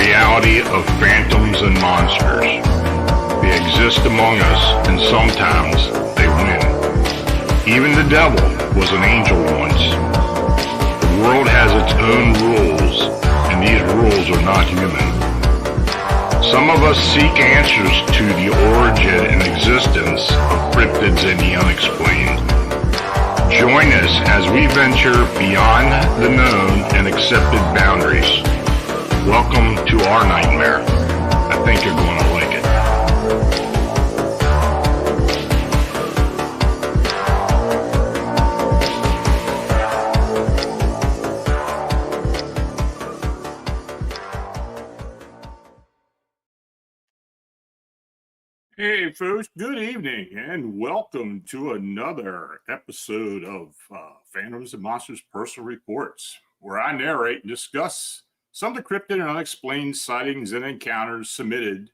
reality of phantoms and monsters. They exist among us, and sometimes they win. Even the devil was an angel once. The world has its own rules, and these rules are not human. Some of us seek answers to the origin and existence of cryptids and the unexplained. Join us as we venture beyond the known and accepted boundaries. Welcome to our nightmare. I think you're going to like it. Hey folks, good evening and welcome to another episode of Phantoms and Monsters Personal Reports, where I narrate and discuss some of the cryptid and unexplained sightings and encounters submitted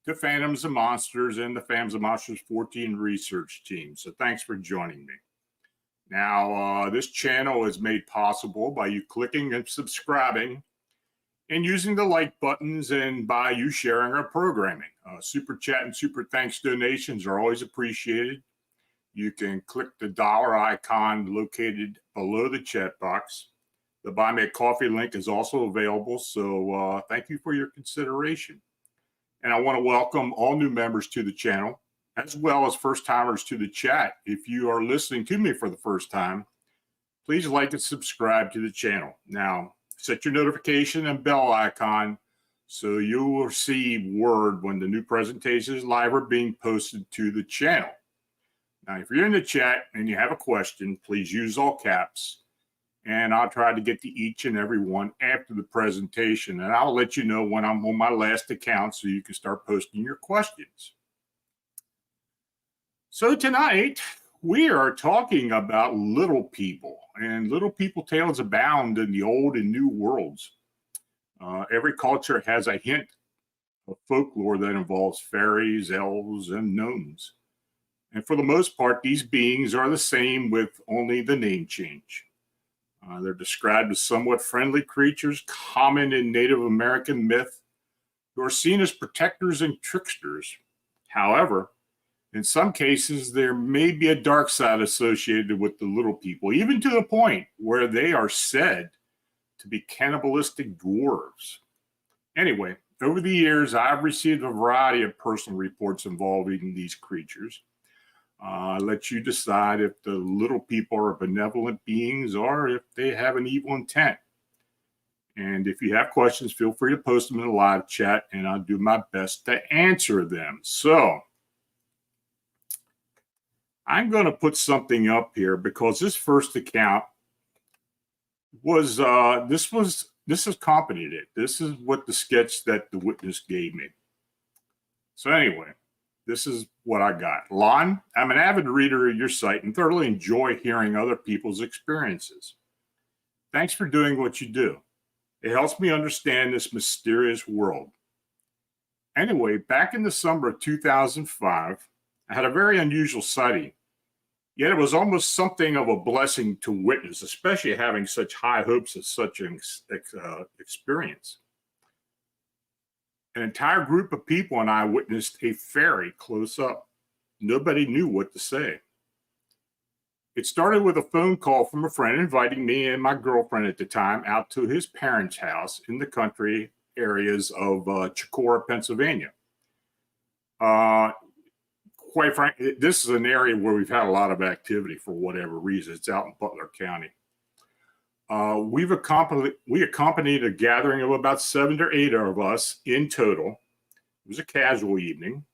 to Phantoms and Monsters and the Phantoms and Monsters Fortean Research team. So thanks for joining me. Now, this channel is made possible by you clicking and subscribing and using the like buttons and by you sharing our programming. Super chat and super thanks donations are always appreciated. You can click the dollar icon located below the chat box. The Buy Me a Coffee link is also available, so thank you for your consideration. And I want to welcome all new members to the channel, as well as first-timers to the chat. If you are listening to me for the first time, please like and subscribe to the channel. Now, set your notification and bell icon so you will receive word when the new presentation is live or being posted to the channel. Now, if you're in the chat and you have a question, please use all caps, and I'll try to get to each and every one after the presentation, and I'll let you know when I'm on my last account so you can start posting your questions. So tonight, we are talking about little people, and little people tales abound in the old and new worlds. Every culture has a hint of folklore that involves fairies, elves, and gnomes. And for the most part, these beings are the same with only the name change. They're described as somewhat friendly creatures common in Native American myth who are seen as protectors and tricksters. However, in some cases, there may be a dark side associated with the little people, even to the point where they are said to be cannibalistic dwarves. Anyway, over the years, I've received a variety of personal reports involving these creatures. I'll let you decide if the little people are benevolent beings or if they have an evil intent. And if you have questions, feel free to post them in the live chat, and I'll do my best to answer them. So, I'm going to put something up here because this first account was, this accompanied it. This is what the sketch that the witness gave me. So anyway, this is what I got. Lon, I'm an avid reader of your site and thoroughly enjoy hearing other people's experiences. Thanks for doing what you do. It helps me understand this mysterious world. Anyway, back in the summer of 2005, I had a very unusual sighting. Yet it was almost something of a blessing to witness, especially having such high hopes of such an experience. An entire group of people and I witnessed a fairy close up. Nobody knew what to say. It started with a phone call from a friend inviting me and my girlfriend at the time out to his parents' house in the country areas of Chicora, Pennsylvania. Quite frankly, this is an area where we've had a lot of activity for whatever reason. It's out in Butler County. We accompanied a gathering of about 7 or 8 of us in total. It was a casual evening.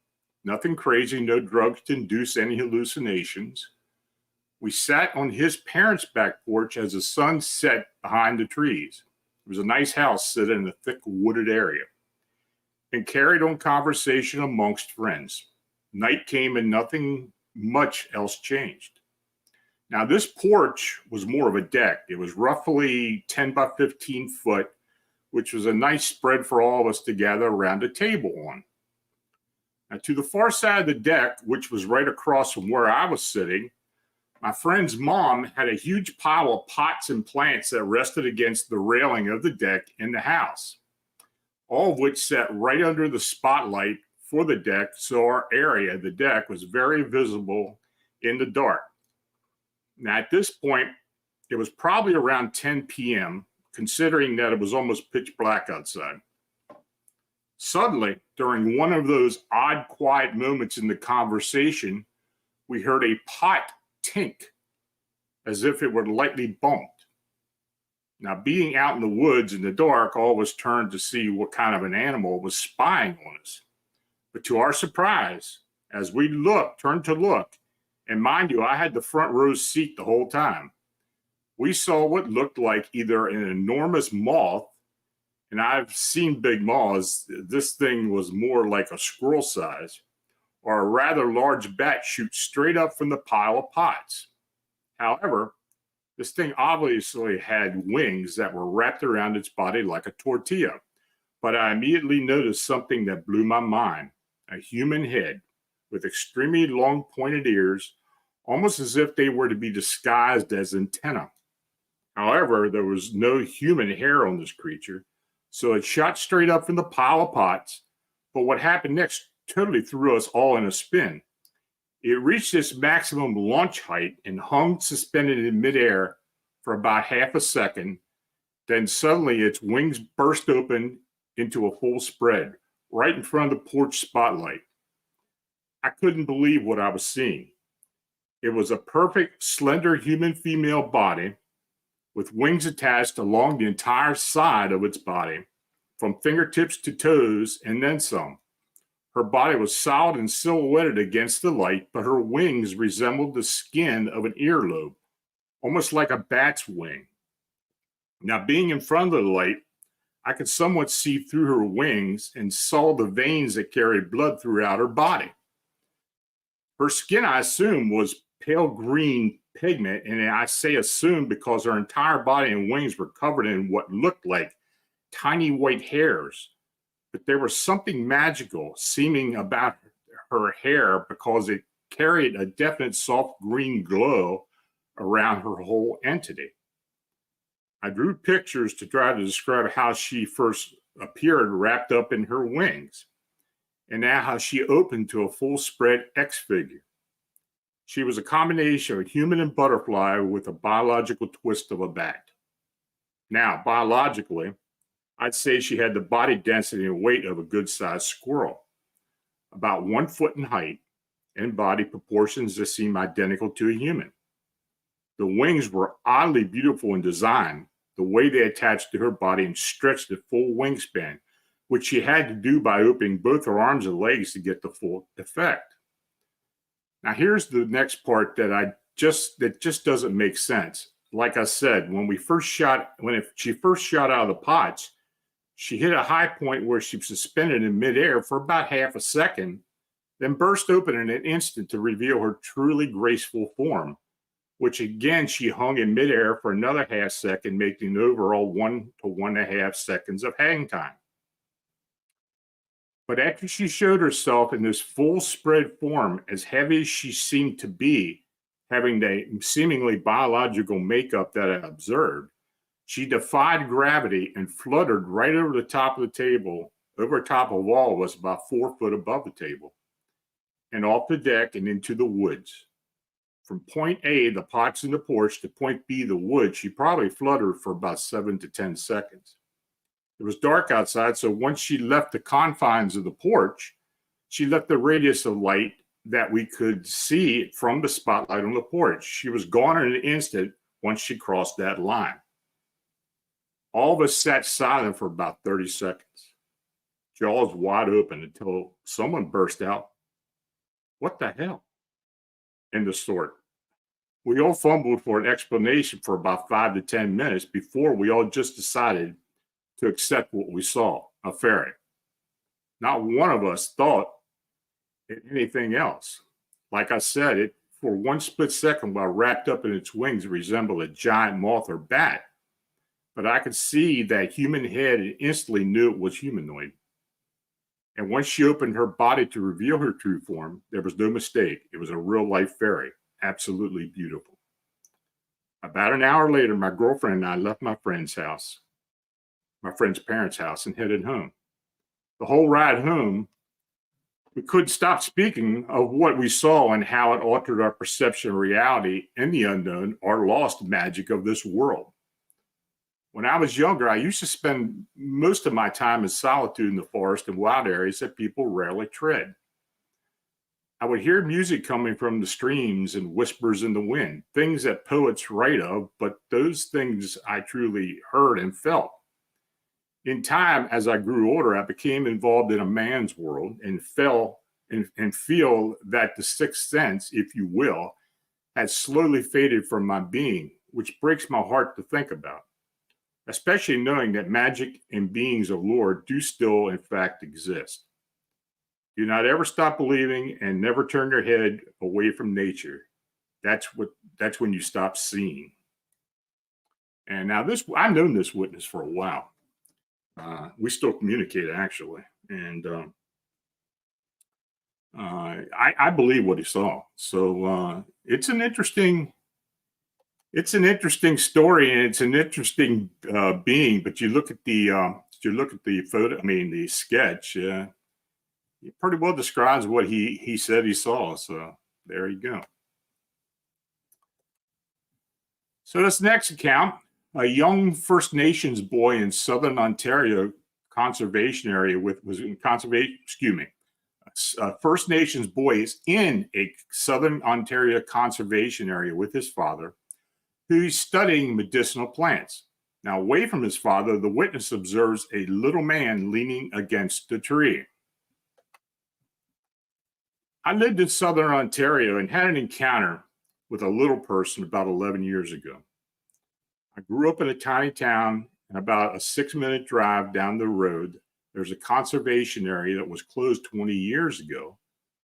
Nothing crazy, no drugs to induce any hallucinations. We sat on his parents' back porch as the sun set behind the trees. It was a nice house set in a thick wooded area, and carried on conversation amongst friends. Night came and nothing much else changed. Now, this porch was more of a deck. It was roughly 10 by 15 foot, which was a nice spread for all of us to gather around a table on. Now, to the far side of the deck, which was right across from where I was sitting, my friend's mom had a huge pile of pots and plants that rested against the railing of the deck in the house. all of which sat right under the spotlight for the deck, so our area, the deck, was very visible in the dark. Now, at this point, it was probably around 10 p.m., considering that it was almost pitch black outside. Suddenly, during one of those odd, quiet moments in the conversation, we heard a pot tink, as if it were lightly bumped. Now, being out in the woods in the dark, all was turned to see what kind of an animal was spying on us. But to our surprise, as we turned to look, and mind you, I had the front row seat the whole time, we saw what looked like either an enormous moth, and I've seen big moths, this thing was more like a squirrel size, or a rather large bat shoot straight up from the pile of pots. However, this thing obviously had wings that were wrapped around its body like a tortilla, but I immediately noticed something that blew my mind: a human head with extremely long pointed ears, almost as if they were to be disguised as antennae. However, there was no human hair on this creature, so it shot straight up from the pile of pots. But what happened next totally threw us all in a spin. It reached its maximum launch height and hung suspended in midair for about half a second. Then suddenly its wings burst open into a full spread right in front of the porch spotlight. I couldn't believe what I was seeing. It was a perfect, slender human female body with wings attached along the entire side of its body, from fingertips to toes and then some. Her body was solid and silhouetted against the light, but her wings resembled the skin of an earlobe, almost like a bat's wing. Now, being in front of the light, I could somewhat see through her wings and saw the veins that carried blood throughout her body. Her skin, I assume, was pale green pigment, and I say assume because her entire body and wings were covered in what looked like tiny white hairs. But there was something magical seeming about her hair because it carried a definite soft green glow around her whole entity. I drew pictures to try to describe how she first appeared wrapped up in her wings, and now how she opened to a full spread X figure. She was a combination of human and butterfly with a biological twist of a bat. Now, biologically, I'd say she had the body density and weight of a good-sized squirrel, about 1 foot in height, and body proportions that seem identical to a human. The wings were oddly beautiful in design, the way they attached to her body and stretched at full wingspan, which she had to do by opening both her arms and legs to get the full effect. Now, here's the next part that just doesn't make sense. Like I said, when she first shot out of the pots, she hit a high point where she was suspended in midair for about half a second, then burst open in an instant to reveal her truly graceful form, which again she hung in midair for another half second, making an overall 1 to 1.5 seconds of hang time. But after she showed herself in this full spread form, as heavy as she seemed to be, having the seemingly biological makeup that I observed, she defied gravity and fluttered right over the top of the table, over top of a wall that was about 4 foot above the table, and off the deck and into the woods. From point A, the pots in the porch, to point B, the woods, she probably fluttered for about 7 to 10 seconds. It was dark outside, so once she left the confines of the porch, she left the radius of light that we could see from the spotlight on the porch. She was gone in an instant once she crossed that line. All of us sat silent for about 30 seconds, jaws wide open, until someone burst out, "What the hell?" And the sort. We all fumbled for an explanation for about 5 to 10 minutes before we all just decided to accept what we saw, a fairy. Not one of us thought anything else. Like I said, it for one split second, while wrapped up in its wings, resembled a giant moth or bat. But I could see that human head and instantly knew it was humanoid. And once she opened her body to reveal her true form, there was no mistake. It was a real-life fairy, absolutely beautiful. About an hour later, my girlfriend and I left my friend's parents' house, and headed home. The whole ride home, we couldn't stop speaking of what we saw and how it altered our perception of reality and the unknown or lost magic of this world. When I was younger, I used to spend most of my time in solitude in the forest and wild areas that people rarely tread. I would hear music coming from the streams and whispers in the wind, things that poets write of, but those things I truly heard and felt. In time, as I grew older, I became involved in a man's world and feel that the sixth sense, if you will, had slowly faded from my being, which breaks my heart to think about, especially knowing that magic and beings of lore do still, in fact, exist. Do not ever stop believing and never turn your head away from nature. That's when you stop seeing. And now I've known this witness for a while. We still communicate actually, and I believe what he saw. So it's an interesting story, and it's an interesting being. But you look at the photo. I mean, the sketch. It pretty well describes what he said he saw. So there you go. So this next account. A young First Nations boy in Southern Ontario conservation area First Nations boy is in a Southern Ontario conservation area with his father, who's studying medicinal plants. Now, away from his father, the witness observes a little man leaning against a tree. I lived in Southern Ontario and had an encounter with a little person about 11 years ago. I grew up in a tiny town, and about a 6-minute drive down the road, there's a conservation area that was closed 20 years ago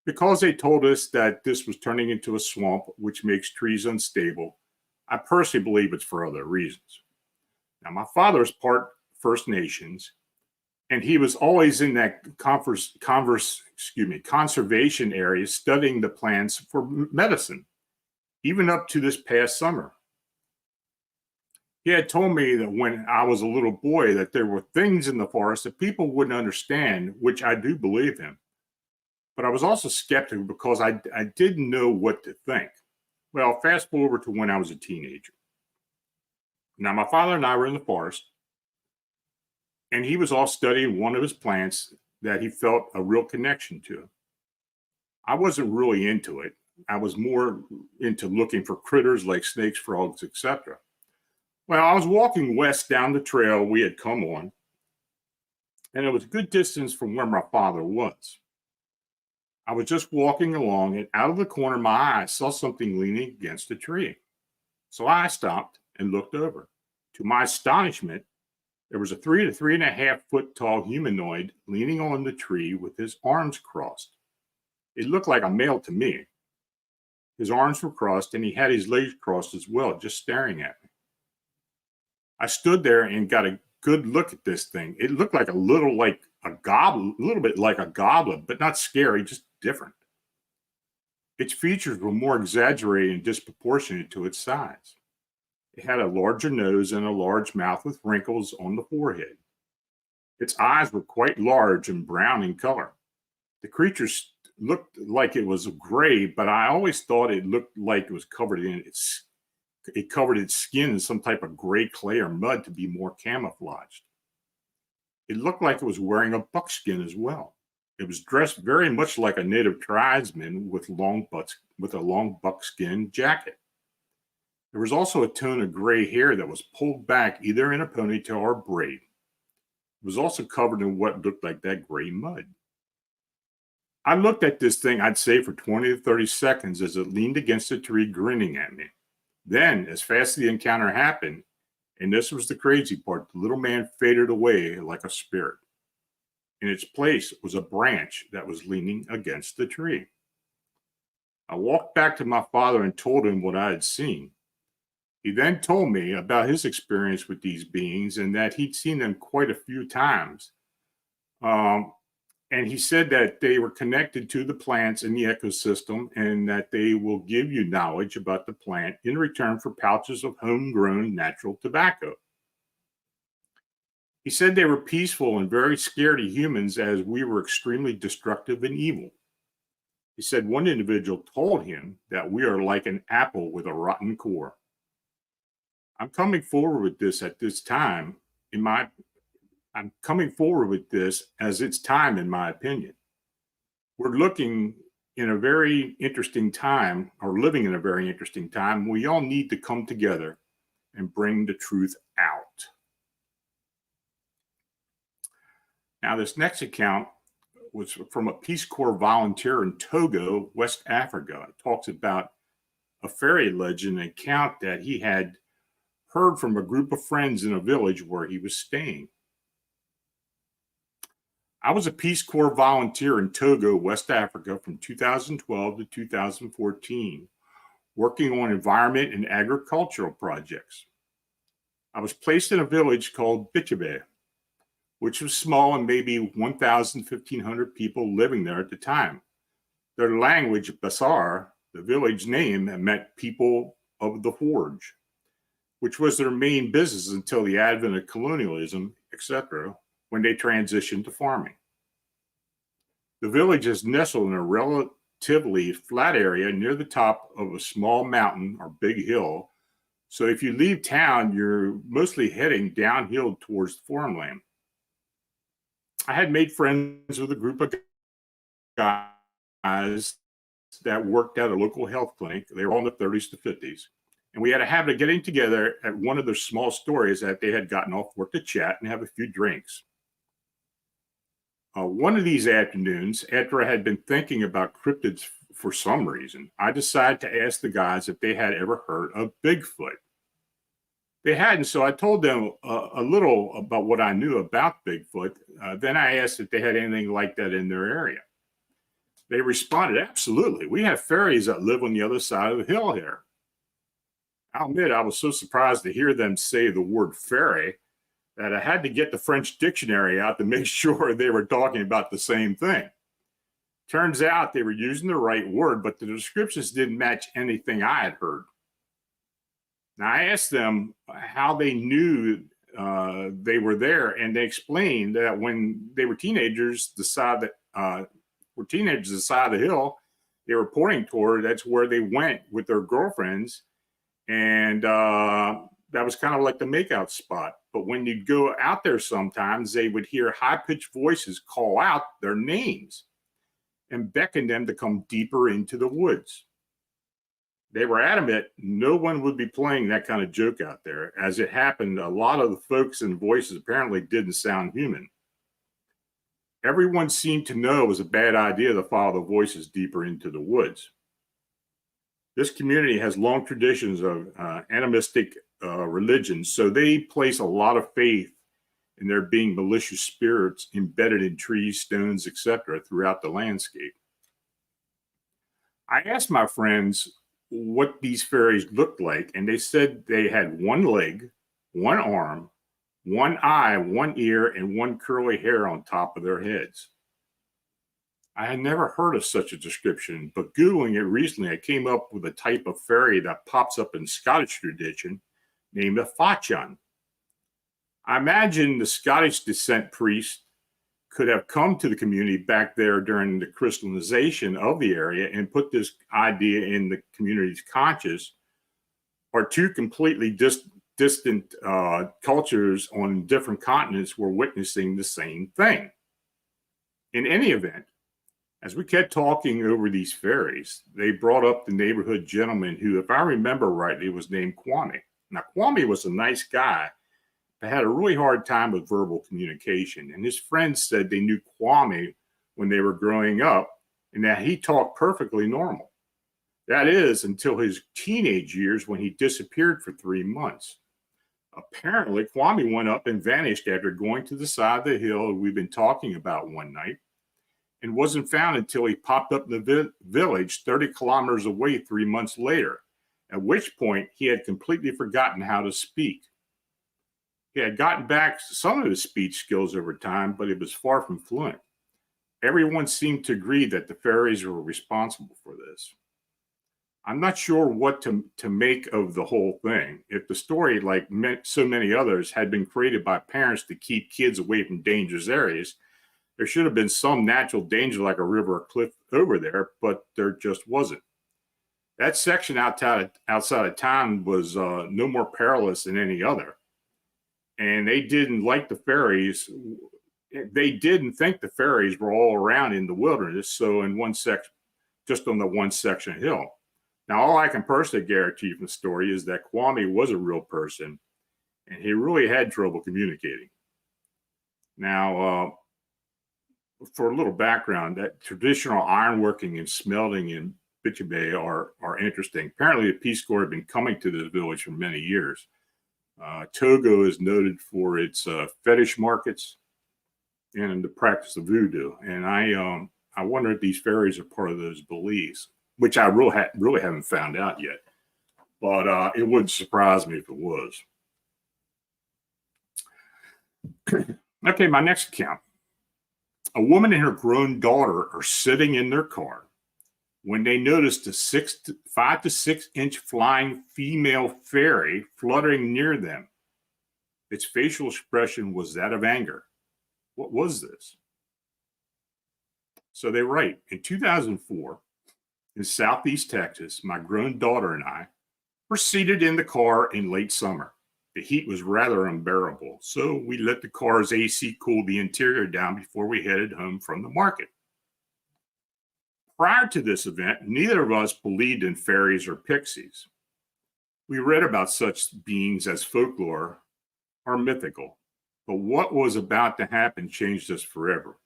because they told us that this was turning into a swamp, which makes trees unstable. I personally believe it's for other reasons. Now, my father is part First Nations, and he was always in that conservation area studying the plants for medicine, even up to this past summer. He had told me that when I was a little boy that there were things in the forest that people wouldn't understand, which I do believe him. But I was also skeptical because I didn't know what to think. Well, fast forward to when I was a teenager. Now, my father and I were in the forest, and he was all studying one of his plants that he felt a real connection to. I wasn't really into it. I was more into looking for critters like snakes, frogs, etc. Well, I was walking west down the trail we had come on, and it was a good distance from where my father was. I was just walking along, and out of the corner of my eye, I saw something leaning against a tree. So I stopped and looked over. To my astonishment, there was a 3 to 3.5 foot tall humanoid leaning on the tree with his arms crossed. It looked like a male to me. His arms were crossed, and he had his legs crossed as well, just staring at me. I stood there and got a good look at this thing. It looked like a little bit like a goblin, but not scary, just different. Its features were more exaggerated and disproportionate to its size. It had a larger nose and a large mouth with wrinkles on the forehead. Its eyes were quite large and brown in color. The creature looked like it was gray, but I always thought it looked like it was covered its skin in some type of gray clay or mud to be more camouflaged. It looked like it was wearing a buckskin as well. It was dressed very much like a native tribesman with a long buckskin jacket. There was also a tone of gray hair that was pulled back either in a ponytail or braid. It was also covered in what looked like that gray mud. I looked at this thing, I'd say, for 20 to 30 seconds as it leaned against a tree grinning at me. Then, as fast as the encounter happened, and this was the crazy part, the little man faded away like a spirit. In its place was a branch that was leaning against the tree. I walked back to my father and told him what I had seen. He then told me about his experience with these beings and that he'd seen them quite a few times. And he said that they were connected to the plants in the ecosystem and that they will give you knowledge about the plant in return for pouches of homegrown natural tobacco. He said they were peaceful and very scared of humans as we were extremely destructive and evil. He said one individual told him that we are like an apple with a rotten core. I'm coming forward with this at this time I'm coming forward with this as it's time, in my opinion. We're looking in a very interesting time, or living in a very interesting time. We all need to come together and bring the truth out. Now, this next account was from a Peace Corps volunteer in Togo, West Africa. It talks about a fairy legend, an account that he had heard from a group of friends in a village where he was staying. I was a Peace Corps volunteer in Togo, West Africa from 2012 to 2014, working on environment and agricultural projects. I was placed in a village called Bichibe, which was small and maybe 1,000, 1,500 people living there at the time. Their language, Basar, the village name, meant people of the forge, which was their main business until the advent of colonialism, etc., when they transitioned to farming. The village is nestled in a relatively flat area near the top of a small mountain or big hill. So if you leave town, you're mostly heading downhill towards the farmland. I had made friends with a group of guys that worked at a local health clinic. They were all in the 30s to 50s. And we had a habit of getting together at one of their small stories that they had gotten off work to chat and have a few drinks. One of these afternoons, after I had been thinking about cryptids for some reason, I decided to ask the guys if they had ever heard of Bigfoot. They hadn't, so I told them a little about what I knew about Bigfoot. Then I asked if they had anything like that in their area. They responded, absolutely. We have fairies that live on the other side of the hill here. I'll admit, I was so surprised to hear them say the word fairy that I had to get the French dictionary out to make sure they were talking about the same thing. Turns out they were using the right word, but the descriptions didn't match anything I had heard. Now, I asked them how they knew they were there, and they explained that when they were teenagers, the side of the hill they were pointing toward, that's where they went with their girlfriends, and that was kind of like the makeout spot. But when you'd go out there sometimes, they would hear high-pitched voices call out their names and beckon them to come deeper into the woods. They were adamant no one would be playing that kind of joke out there. As it happened, a lot of the folks and voices apparently didn't sound human. Everyone seemed to know it was a bad idea to follow the voices deeper into the woods. This community has long traditions of animistic religions, so they place a lot of faith in there being malicious spirits embedded in trees, stones, etc. throughout the landscape. I asked my friends what these fairies looked like, and they said they had one leg, one arm, one eye, one ear, and one curly hair on top of their heads. I had never heard of such a description, but Googling it recently, I came up with a type of fairy that pops up in Scottish tradition named a Leprechaun. I imagine the Scottish descent priest could have come to the community back there during the crystallization of the area and put this idea in the community's conscious, or two completely distant cultures on different continents were witnessing the same thing. In any event, as we kept talking over these fairies, they brought up the neighborhood gentleman who, if I remember rightly, was named Kwame. Now, Kwame was a nice guy, but had a really hard time with verbal communication. And his friends said they knew Kwame when they were growing up and that he talked perfectly normal. That is, until his teenage years when he disappeared for 3 months. Apparently, Kwame went up and vanished after going to the side of the hill we've been talking about one night, and wasn't found until he popped up in the village 30 kilometers away 3 months later, at which point he had completely forgotten how to speak. He had gotten back some of his speech skills over time, but it was far from fluent. Everyone seemed to agree that the fairies were responsible for this. I'm not sure what to make of the whole thing. If the story, like so many others, had been created by parents to keep kids away from dangerous areas, there should have been some natural danger like a river or cliff over there, but there just wasn't. That section outside of town was no more perilous than any other. And they didn't like the fairies. They didn't think the fairies were all around in the wilderness. So in one section, just on the one section of hill. Now, all I can personally guarantee from the story is that Kwame was a real person, and he really had trouble communicating. Now, for a little background, that traditional ironworking and smelting in Bitche Bay are interesting. Apparently, the Peace Corps had been coming to this village for many years. Togo is noted for its fetish markets and the practice of voodoo. And I wonder if these fairies are part of those beliefs, which I really haven't found out yet. But it wouldn't surprise me if it was. Okay, my next account. A woman and her grown daughter are sitting in their car when they noticed a 5 to 6 inch flying female fairy fluttering near them. Its facial expression was that of anger. What was this? So they write, in 2004, in Southeast Texas, my grown daughter and I were seated in the car in late summer. The heat was rather unbearable, so we let the car's AC cool the interior down before we headed home from the market. Prior to this event, neither of us believed in fairies or pixies. We read about such beings as folklore or mythical, but what was about to happen changed us forever.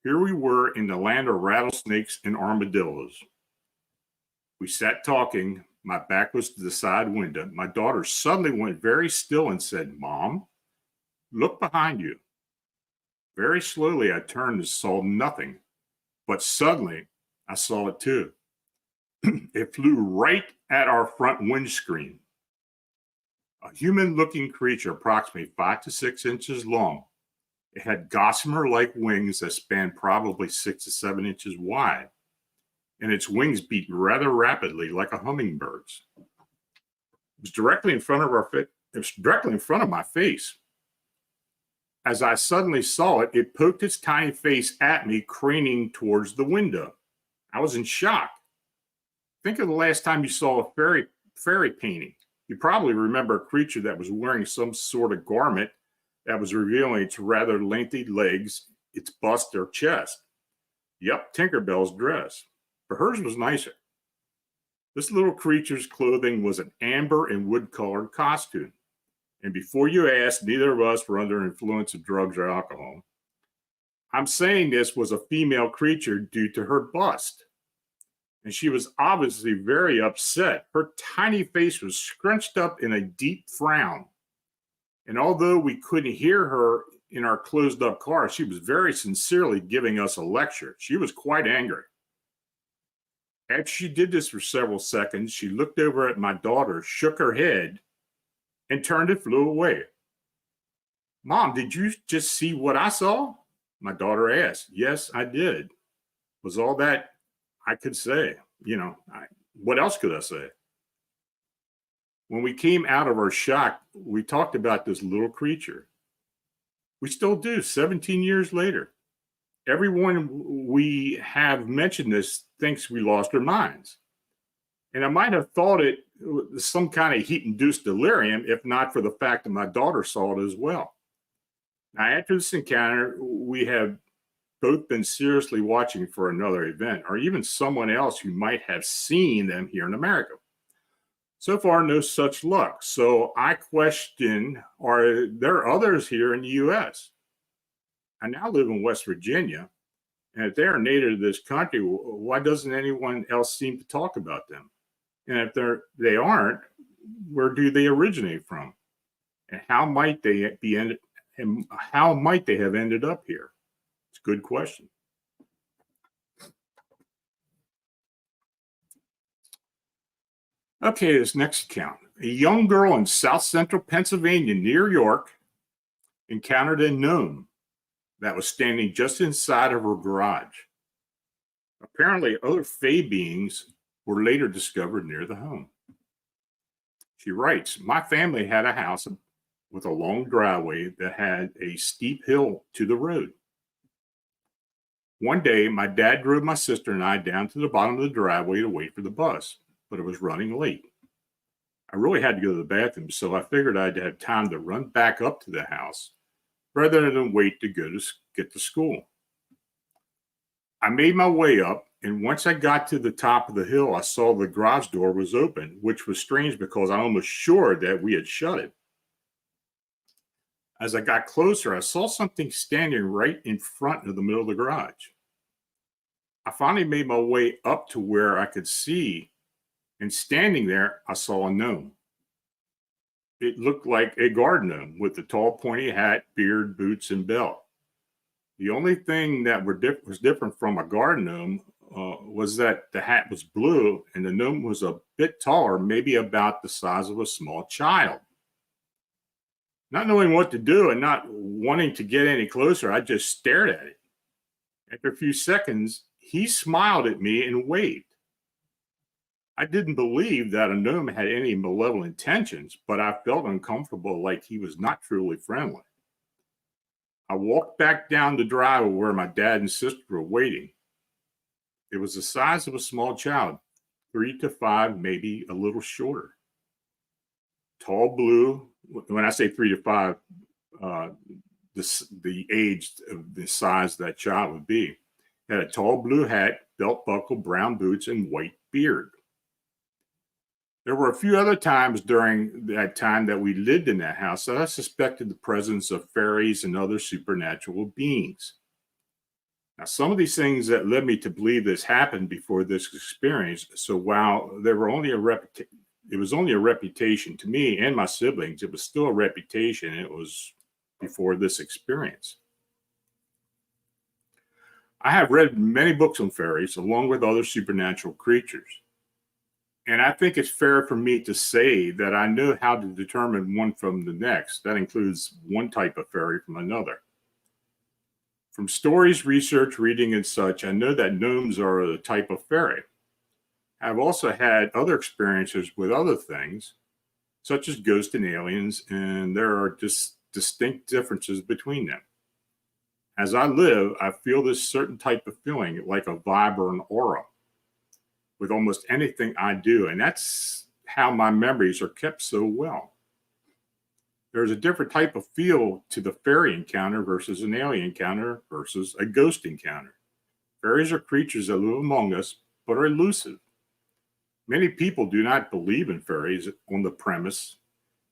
Here we were in the land of rattlesnakes and armadillos. We sat talking. My back was to the side window. My daughter suddenly went very still and said, "Mom, look behind you." Very slowly, I turned and saw nothing, but suddenly I saw it too. It flew right at our front windscreen. A human-looking creature approximately 5 to 6 inches long. It had gossamer-like wings that spanned probably 6 to 7 inches wide, and its wings beat rather rapidly like a hummingbird's. It was directly in front of my face. As I suddenly saw it, it poked its tiny face at me, craning towards the window. I was in shock. Think of the last time you saw a fairy painting. You probably remember a creature that was wearing some sort of garment that was revealing its rather lengthy legs, its bust or chest. Yep, Tinkerbell's dress. But hers was nicer. This little creature's clothing was an amber and wood-colored costume. And before you ask, neither of us were under influence of drugs or alcohol. I'm saying this was a female creature due to her bust. And she was obviously very upset. Her tiny face was scrunched up in a deep frown. And although we couldn't hear her in our closed up car, she was very sincerely giving us a lecture. She was quite angry. After she did this for several seconds, she looked over at my daughter, shook her head, and turned and flew away. "Mom, did you just see what I saw?" My daughter asked. "Yes, I did." Was all that I could say. What else could I say? When we came out of our shock, we talked about this little creature. We still do, 17 years later. Everyone we have mentioned this thinks we lost our minds. And I might have thought it was some kind of heat-induced delirium, if not for the fact that my daughter saw it as well. Now, after this encounter, we have both been seriously watching for another event, or even someone else who might have seen them here in America. So far, no such luck. So I question, are there others here in the U.S.? I now live in West Virginia, and if they are native to this country, why doesn't anyone else seem to talk about them? And if they aren't, where do they originate from? And how might they have ended up here? It's a good question. Okay, this next account. A young girl in South Central Pennsylvania near York encountered a gnome that was standing just inside of her garage. Apparently, other fae beings were later discovered near the home. She writes, my family had a house with a long driveway that had a steep hill to the road. One day, my dad drove my sister and I down to the bottom of the driveway to wait for the bus, but it was running late. I really had to go to the bathroom, so I figured I'd have time to run back up to the house rather than wait to get to school. I made my way up, and once I got to the top of the hill, I saw the garage door was open, which was strange because I'm almost sure that we had shut it. As I got closer, I saw something standing right in front of the middle of the garage. I finally made my way up to where I could see, and standing there, I saw a gnome. It looked like a garden gnome with a tall, pointy hat, beard, boots, and belt. The only thing that was different from a garden gnome was that the hat was blue and the gnome was a bit taller, maybe about the size of a small child. Not knowing what to do and not wanting to get any closer, I just stared at it. After a few seconds, he smiled at me and waved. I didn't believe that a gnome had any malevolent intentions, but I felt uncomfortable, like he was not truly friendly. I walked back down the driveway where my dad and sister were waiting. It was the size of a small child, 3 to 5, maybe a little shorter. Tall blue, when I say 3 to 5, the age of the size that child would be. Had a tall blue hat, belt buckle, brown boots, and white beard. There were a few other times during that time that we lived in that house that I suspected the presence of fairies and other supernatural beings. Now, some of these things that led me to believe this happened before this experience. So while there were only it was only a reputation to me and my siblings, it was still a reputation. It was before this experience. I have read many books on fairies along with other supernatural creatures. And I think it's fair for me to say that I know how to determine one from the next. That includes one type of fairy from another. From stories, research, reading, and such, I know that gnomes are a type of fairy. I've also had other experiences with other things, such as ghosts and aliens, and there are just distinct differences between them. As I live, I feel this certain type of feeling, like a vibe or an aura, with almost anything I do. And that's how my memories are kept so well. There's a different type of feel to the fairy encounter versus an alien encounter versus a ghost encounter. Fairies are creatures that live among us, but are elusive. Many people do not believe in fairies on the premise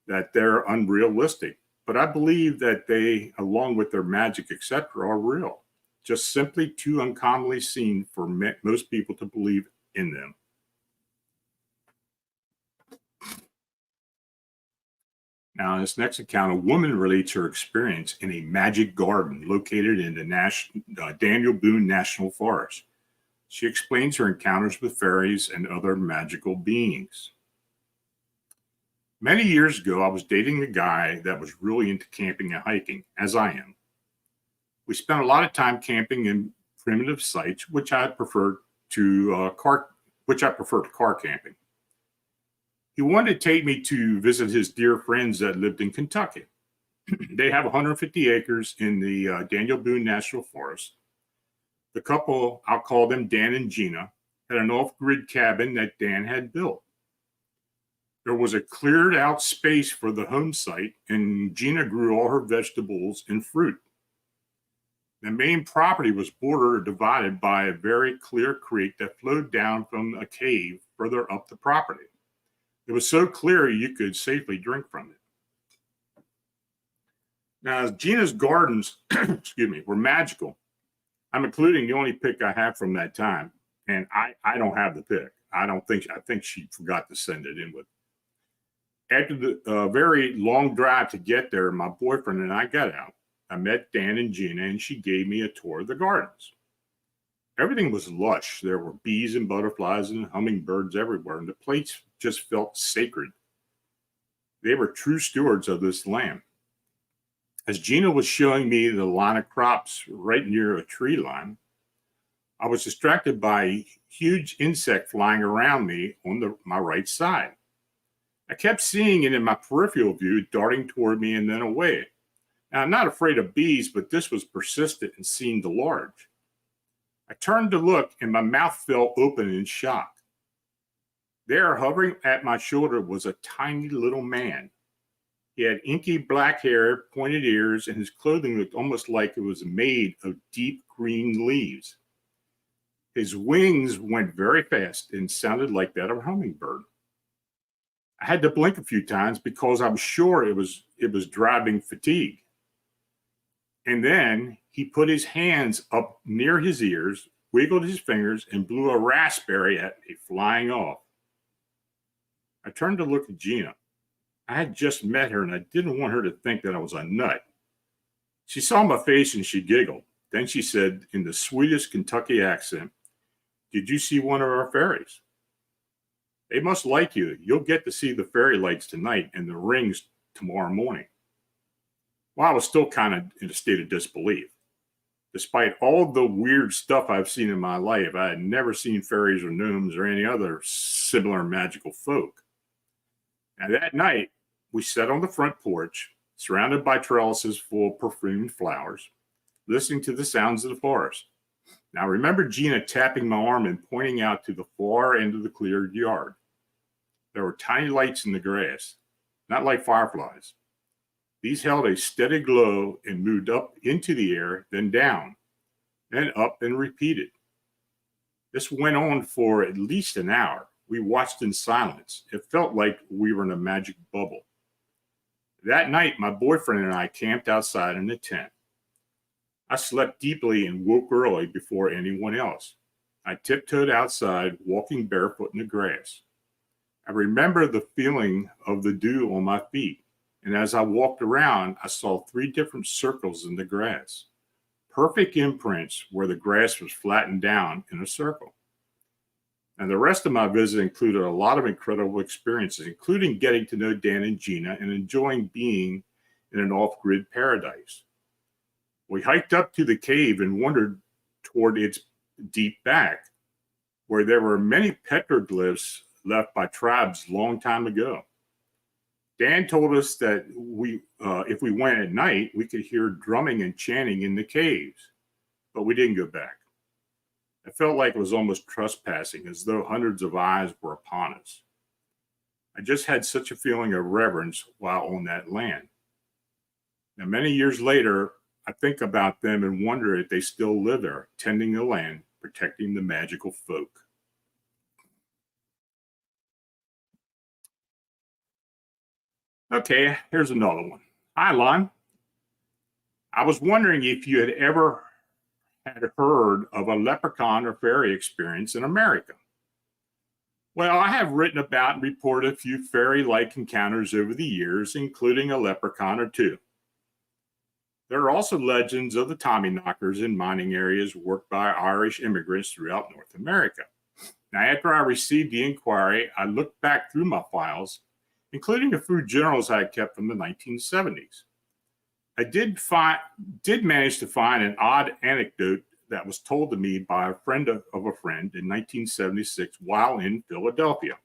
that they're unrealistic, but I believe that they, along with their magic, etc., are real, just simply too uncommonly seen for most people to believe in them. Now, in this next account, a woman relates her experience in a magic garden located in the Daniel Boone National Forest. She explains her encounters with fairies and other magical beings. Many years ago, I was dating a guy that was really into camping and hiking, as I am. We spent a lot of time camping in primitive sites, which I prefer to car camping. He wanted to take me to visit his dear friends that lived in Kentucky. They have 150 acres in the Daniel Boone National Forest. The couple, I'll call them Dan and Gina, had an off-grid cabin that Dan had built. There was a cleared out space for the home site, and Gina grew all her vegetables and fruit. The main property was bordered or divided by a very clear creek that flowed down from a cave further up the property. It was so clear you could safely drink from it. Now, as Gina's gardens, were magical, I'm including the only pic I have from that time, and I don't have the pic. I think she forgot to send it in with. After the very long drive to get there, my boyfriend and I got out. I met Dan and Gina, and she gave me a tour of the gardens. Everything was lush. There were bees and butterflies and hummingbirds everywhere, and the place just felt sacred. They were true stewards of this land. As Gina was showing me the line of crops right near a tree line, I was distracted by a huge insect flying around me on my right side. I kept seeing it in my peripheral view, darting toward me and then away. Now, I'm not afraid of bees, but this was persistent and seemed large. I turned to look, and my mouth fell open in shock. There, hovering at my shoulder, was a tiny little man. He had inky black hair, pointed ears, and his clothing looked almost like it was made of deep green leaves. His wings went very fast and sounded like that of a hummingbird. I had to blink a few times because I was sure it was driving fatigue. And then he put his hands up near his ears, wiggled his fingers, and blew a raspberry at me, flying off. I turned to look at Gina. I had just met her, and I didn't want her to think that I was a nut. She saw my face, and she giggled. Then she said, in the sweetest Kentucky accent, "Did you see one of our fairies? They must like you. You'll get to see the fairy lights tonight and the rings tomorrow morning." Well, I was still kind of in a state of disbelief. Despite all the weird stuff I've seen in my life, I had never seen fairies or gnomes or any other similar magical folk. Now, that night, we sat on the front porch, surrounded by trellises full of perfumed flowers, listening to the sounds of the forest. Now, I remember Gina tapping my arm and pointing out to the far end of the cleared yard. There were tiny lights in the grass, not like fireflies. These held a steady glow and moved up into the air, then down, then up and repeated. This went on for at least an hour. We watched in silence. It felt like we were in a magic bubble. That night, my boyfriend and I camped outside in a tent. I slept deeply and woke early before anyone else. I tiptoed outside, walking barefoot in the grass. I remember the feeling of the dew on my feet, and as I walked around, I saw 3 different circles in the grass. Perfect imprints where the grass was flattened down in a circle. And the rest of my visit included a lot of incredible experiences, including getting to know Dan and Gina and enjoying being in an off-grid paradise. We hiked up to the cave and wandered toward its deep back, where there were many petroglyphs left by tribes long time ago. Dan told us that if we went at night, we could hear drumming and chanting in the caves, but we didn't go back. I felt like it was almost trespassing, as though hundreds of eyes were upon us. I just had such a feeling of reverence while on that land. Now, many years later, I think about them and wonder if they still live there, tending the land, protecting the magical folk. Okay, here's another one. Hi, Lon. I was wondering if you had ever had heard of a leprechaun or fairy experience in America. Well, I have written about and reported a few fairy-like encounters over the years, including a leprechaun or 2. There are also legends of the Tommyknockers in mining areas worked by Irish immigrants throughout North America. Now, after I received the inquiry, I looked back through my files, including a few journals I had kept from the 1970s. I did manage to find an odd anecdote that was told to me by a friend of a friend in 1976 while in Philadelphia.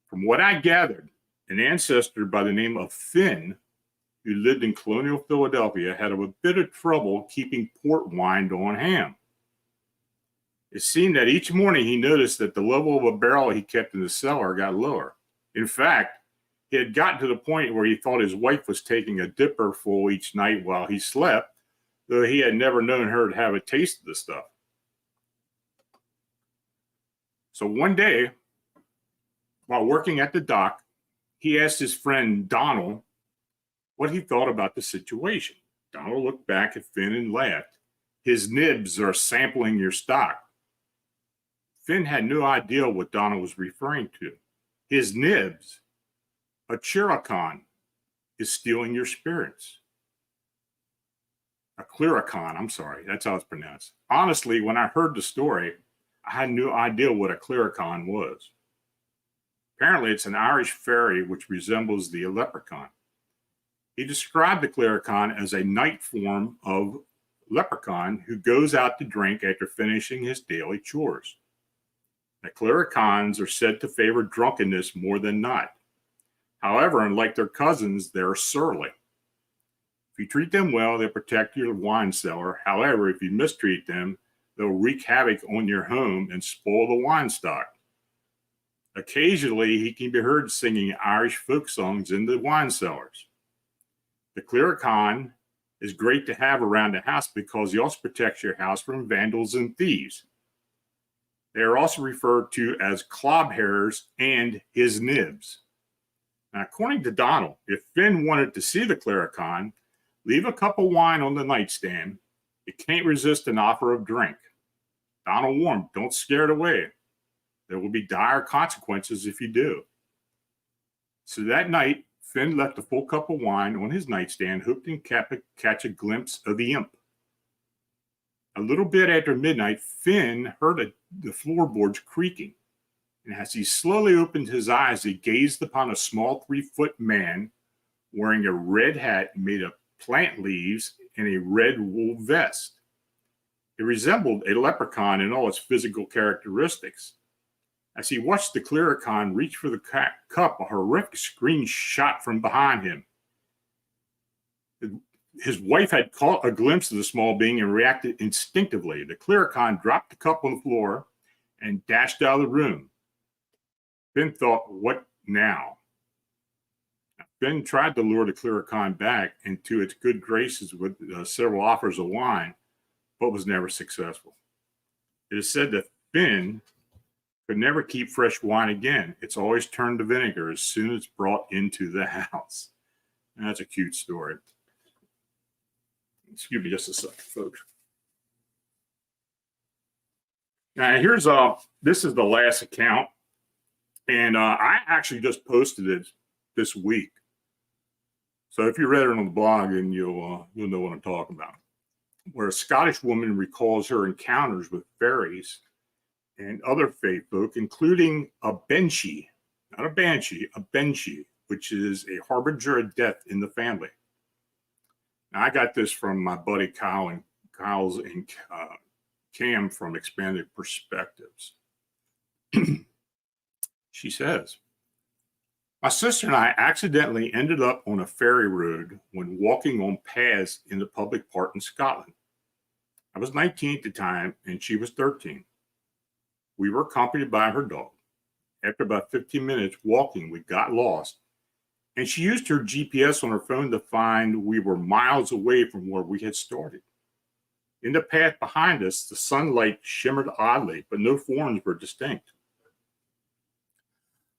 From what I gathered, an ancestor by the name of Finn, who lived in colonial Philadelphia, had a bit of trouble keeping port wine on hand. It seemed that each morning he noticed that the level of a barrel he kept in the cellar got lower. In fact, he had gotten to the point where he thought his wife was taking a dipper full each night while he slept, though he had never known her to have a taste of the stuff. So one day, while working at the dock, he asked his friend Donald what he thought about the situation. Donald looked back at Finn and laughed. "His nibs are sampling your stock." Finn had no idea what Donald was referring to. His nibs? A chiricon is stealing your spirits. A clericon, I'm sorry, that's how it's pronounced. Honestly, when I heard the story, I had no idea what a clericon was. Apparently, it's an Irish fairy which resembles the leprechaun. He described the clericon as a night form of leprechaun who goes out to drink after finishing his daily chores. The clericons are said to favor drunkenness more than not. However, unlike their cousins, they're surly. If you treat them well, they'll protect your wine cellar. However, if you mistreat them, they'll wreak havoc on your home and spoil the wine stock. Occasionally, he can be heard singing Irish folk songs in the wine cellars. The clericon is great to have around the house because he also protects your house from vandals and thieves. They are also referred to as clobhares and his nibs. Now, according to Donald, if Finn wanted to see the clericon, leave a cup of wine on the nightstand. It can't resist an offer of drink. Donald warned, don't scare it away. There will be dire consequences if you do. So that night, Finn left a full cup of wine on his nightstand, hoping to catch a glimpse of the imp. A little bit after midnight, Finn heard the floorboards creaking. And as he slowly opened his eyes, he gazed upon a small 3-foot man wearing a red hat made of plant leaves and a red wool vest. It resembled a leprechaun in all its physical characteristics. As he watched the clericon reach for the cup, a horrific scream shot from behind him. His wife had caught a glimpse of the small being and reacted instinctively. The clericon dropped the cup on the floor and dashed out of the room. Finn thought, what now? Finn tried to lure the clericon back into its good graces with several offers of wine, but was never successful. It is said that Finn could never keep fresh wine again. It's always turned to vinegar as soon as it's brought into the house. And that's a cute story. Excuse me just a second, folks. Now here's this is the last account, and I actually just posted it this week. So if you read it on the blog, then you'll know what I'm talking about. Where a Scottish woman recalls her encounters with fairies and other fae folk, including a Banshee, not a Banshee, a Banshee, which is a harbinger of death in the family. Now, I got this from my buddy Kyle's and Cam from Expanded Perspectives. She says, my sister and I accidentally ended up on a ferry road when walking on paths in the public park in Scotland. I was 19 at the time and she was 13. We were accompanied by her dog. After about 15 minutes walking, we got lost, and she used her GPS on her phone to find we were miles away from where we had started. In the path behind us, the sunlight shimmered oddly, but no forms were distinct.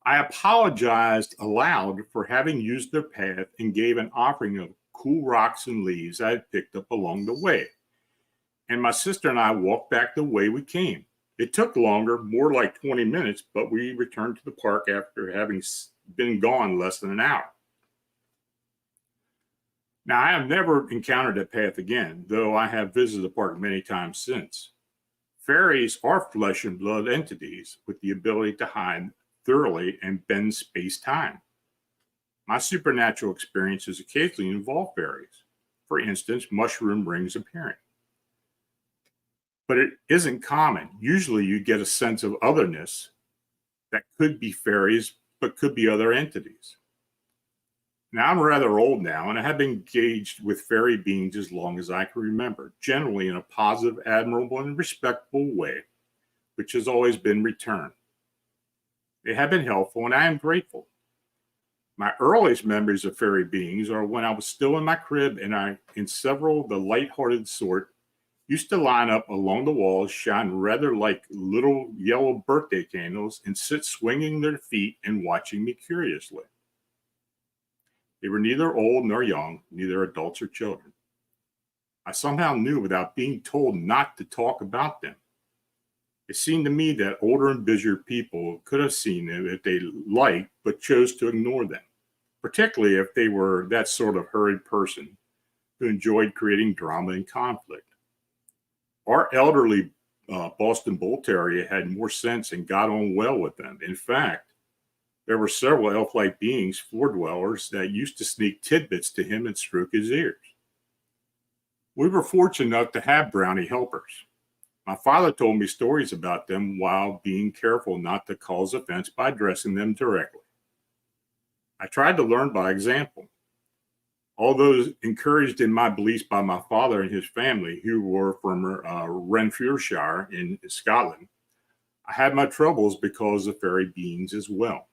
I apologized aloud for having used their path and gave an offering of cool rocks and leaves I had picked up along the way. And my sister and I walked back the way we came. It took longer, more like 20 minutes, but we returned to the park after having been gone less than an hour. Now, I have never encountered that path again, though I have visited the park many times since. Fairies are flesh and blood entities with the ability to hide thoroughly and bend space-time. My supernatural experiences occasionally involve fairies. For instance, mushroom rings appearing. But it isn't common. Usually you get a sense of otherness that could be fairies, but could be other entities. Now, I'm rather old now, and I have been engaged with fairy beings as long as I can remember, generally in a positive, admirable, and respectful way, which has always been returned. They have been helpful, and I am grateful. My earliest memories of fairy beings are when I was still in my crib, and I, in several of the lighthearted sort, used to line up along the walls, shine rather like little yellow birthday candles, and sit swinging their feet and watching me curiously. They were neither old nor young, neither adults or children. I somehow knew without being told not to talk about them. It seemed to me that older and busier people could have seen them if they liked, but chose to ignore them, particularly if they were that sort of hurried person who enjoyed creating drama and conflict. Our elderly Boston Bull Terrier had more sense and got on well with them. In fact, there were several elf-like beings, floor dwellers, that used to sneak tidbits to him and stroke his ears. We were fortunate enough to have brownie helpers. My father told me stories about them while being careful not to cause offense by addressing them directly. I tried to learn by example. Although encouraged in my beliefs by my father and his family, who were from Renfrewshire in Scotland, I had my troubles because of fairy beings as well.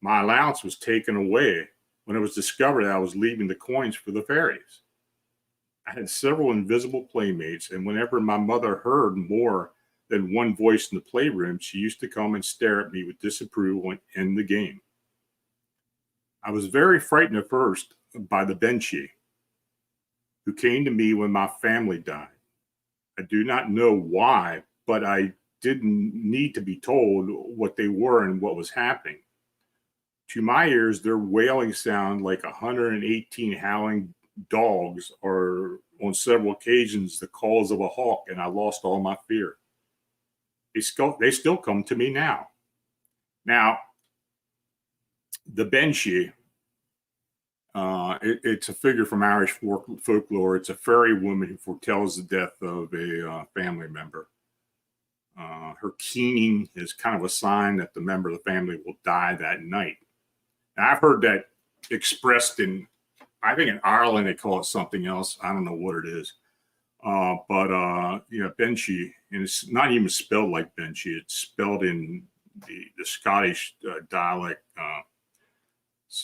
My allowance was taken away when it was discovered that I was leaving the coins for the fairies. I had several invisible playmates, and whenever my mother heard more than one voice in the playroom, she used to come and stare at me with disapproval and end the game. I was very frightened at first by the Banshee, who came to me when my family died. I do not know why, but I didn't need to be told what they were and what was happening. To my ears, their wailing sound like 118 howling dogs, or on several occasions the calls of a hawk, and I lost all my fear. They still come to me now. Now, the Banshee, it's a figure from Irish folklore. It's a fairy woman who foretells the death of a family member. Her keening is kind of a sign that the member of the family will die that night. Now, I've heard that expressed in, I think in Ireland they call it something else. I don't know what it is. Banshee, and it's not even spelled like Banshee. It's spelled in the Scottish dialect.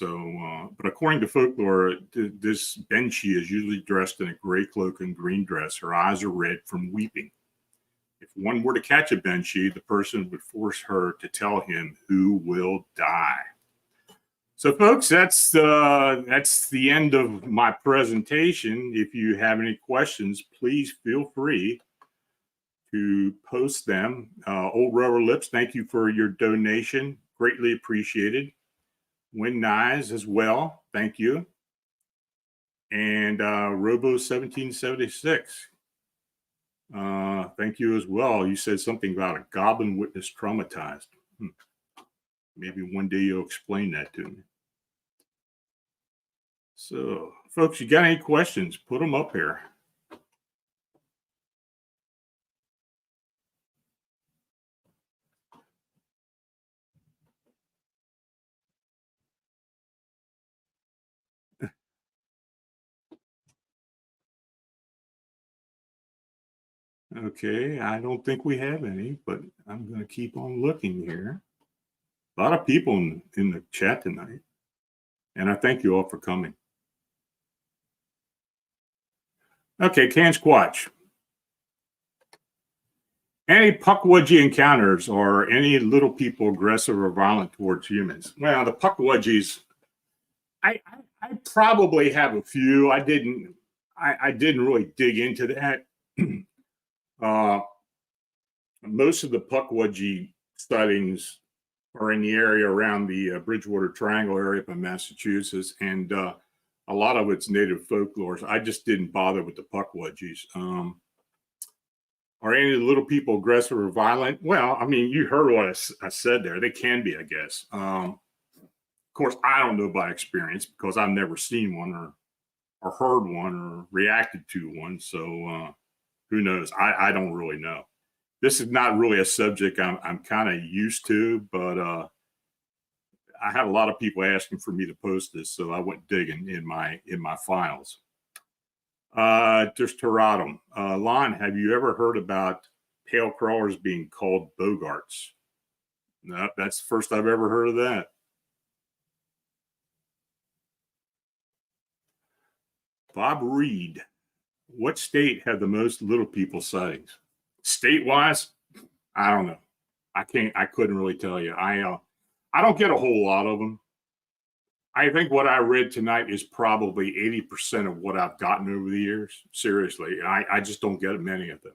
But according to folklore, this Banshee is usually dressed in a gray cloak and green dress. Her eyes are red from weeping. If one were to catch a Banshee, the person would force her to tell him who will die. So, folks, that's the end of my presentation. If you have any questions, please feel free to post them. Old Rubber Lips, thank you for your donation. Greatly appreciated. Win Nyes as well, thank you. And Robo 1776, thank you as well. You said something about a goblin witness traumatized. Maybe one day you'll explain that to me. So, folks, you got any questions? Put them up here. Okay, I don't think we have any, but I'm going to keep on looking here. A lot of people in the chat tonight, and I thank you all for coming. Okay, Can Squatch. Any Pukwudgie encounters or any little people aggressive or violent towards humans? Well, the Pukwudgies, I probably have a few. I didn't really dig into that. Most of the Pukwudgie sightings are in the area around the Bridgewater Triangle area up in Massachusetts, and a lot of it's native folklore. So I just didn't bother with the Pukwudgies. Are any of the little people aggressive or violent? Well, I mean, you heard what I said there. They can be, I guess. Of course, I don't know by experience because I've never seen one or heard one or reacted to one. So who knows? I don't really know. This is not really a subject I'm kind of used to, but I had a lot of people asking for me to post this, so I went digging in my files. Just Teratum. Lon, have you ever heard about pale crawlers being called bogarts? No, that's the first I've ever heard of that. Bob Reed. What state had the most little people sightings? State-wise, I don't know. I couldn't really tell you. I don't get a whole lot of them. I think what I read tonight is probably 80% of what I've gotten over the years. Seriously, I just don't get many of them.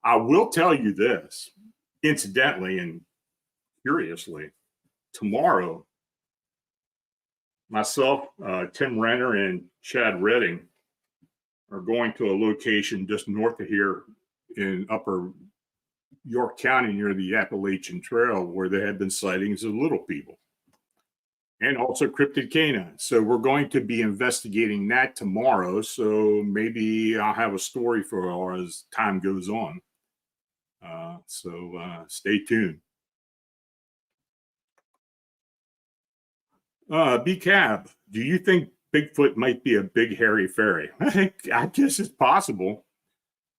I will tell you this, incidentally and curiously, tomorrow, myself, Tim Renner, and Chad Redding are going to a location just north of here in Upper York County near the Appalachian Trail where there have been sightings of little people. and also cryptid canines. So we're going to be investigating that tomorrow. So maybe I'll have a story for as time goes on. So stay tuned. B-Cab, do you think Bigfoot might be a big hairy fairy? I guess it's possible.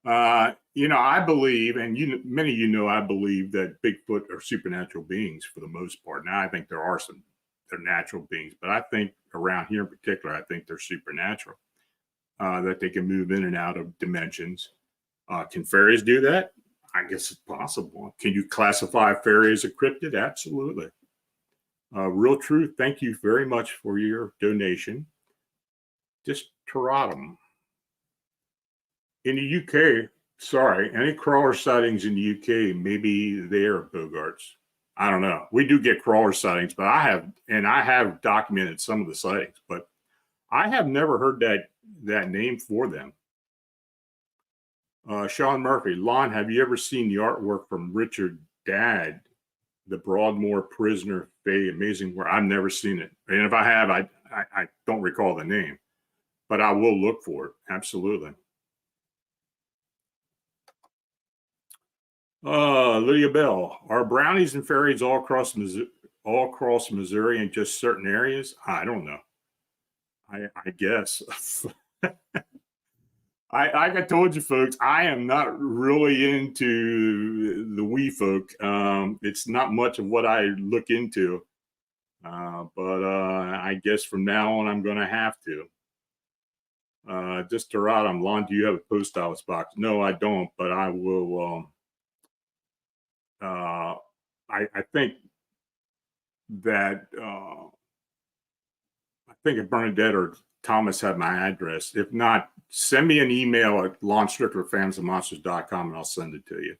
You know, I believe, and many of you know, I believe that Bigfoot are supernatural beings for the most part. Now, I think there are some they're natural beings, but I think around here in particular, I think they're supernatural. That they can move in and out of dimensions. Can fairies do that? I guess it's possible. Can you classify a fairy as a cryptid? Absolutely. Real Truth, thank you very much for your donation. Just Teratum. In the UK, sorry, any crawler sightings in the UK, maybe they're Bogarts. I don't know. We do get crawler sightings, but I have documented some of the sightings, but I have never heard that name for them. Sean Murphy, Lon, have you ever seen the artwork from Richard Dadd, the Broadmoor Prisoner Fae Amazing Work? I've never seen it. And if I have, I don't recall the name, but I will look for it. Absolutely. Lydia Bell, are brownies and fairies all across Missouri in just certain areas? I don't know. I guess. Like I told you folks, I am not really into the wee folk. It's not much of what I look into. But I guess from now on, I'm going to have to. Just to ride on, Lon, do you have a post office box? No, I don't, but I will. I think that I think if Bernadette or Thomas have my address. If not, send me an email at Lon Strickler, phantomsmonsters.com, and I'll send it to you.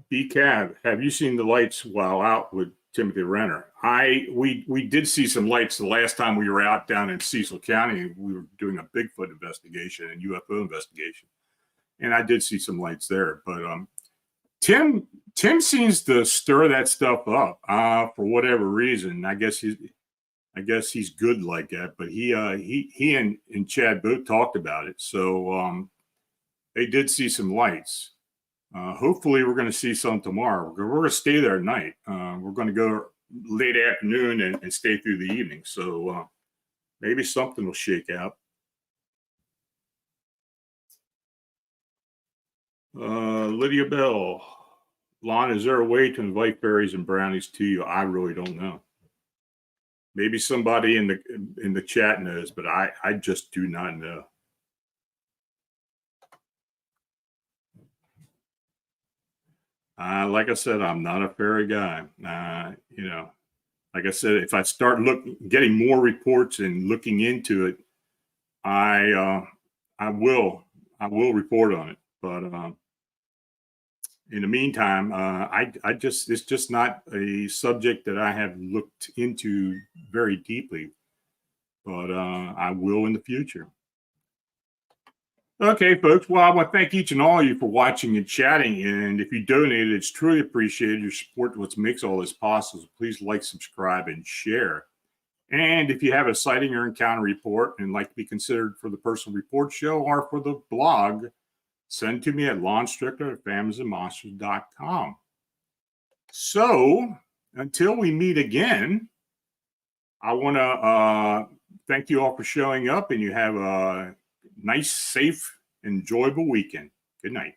B-Cab, have you seen the lights while out with Timothy Renner? We did see some lights the last time we were out down in Cecil County. We were doing a Bigfoot investigation and UFO investigation, and I did see some lights there. But Tim seems to stir that stuff up for whatever reason. I guess he's good like that. But he and Chad both talked about it, so they did see some lights. Hopefully, we're going to see some tomorrow. We're going to stay there at night. We're going to go late afternoon and stay through the evening. So maybe something will shake out. Lydia Bell, Lon, is there a way to invite fairies and brownies to you? I really don't know. Maybe somebody in the chat knows, but I just do not know. Like I said, I'm not a fairy guy. You know, like I said, if I start getting more reports and looking into it, I will report on it. But in the meantime, it's just not a subject that I have looked into very deeply. But I will in the future. Okay, folks. Well, I want to thank each and all of you for watching and chatting. And if you donated, it's truly appreciated. Your support is what makes all this possible. So please like, subscribe, and share. And if you have a sighting or encounter report and like to be considered for the personal report show or for the blog, send to me at lonstrickler@phantomsmonsters.com. So until we meet again, I want to thank you all for showing up, and you have a nice, safe, enjoyable weekend. Good night.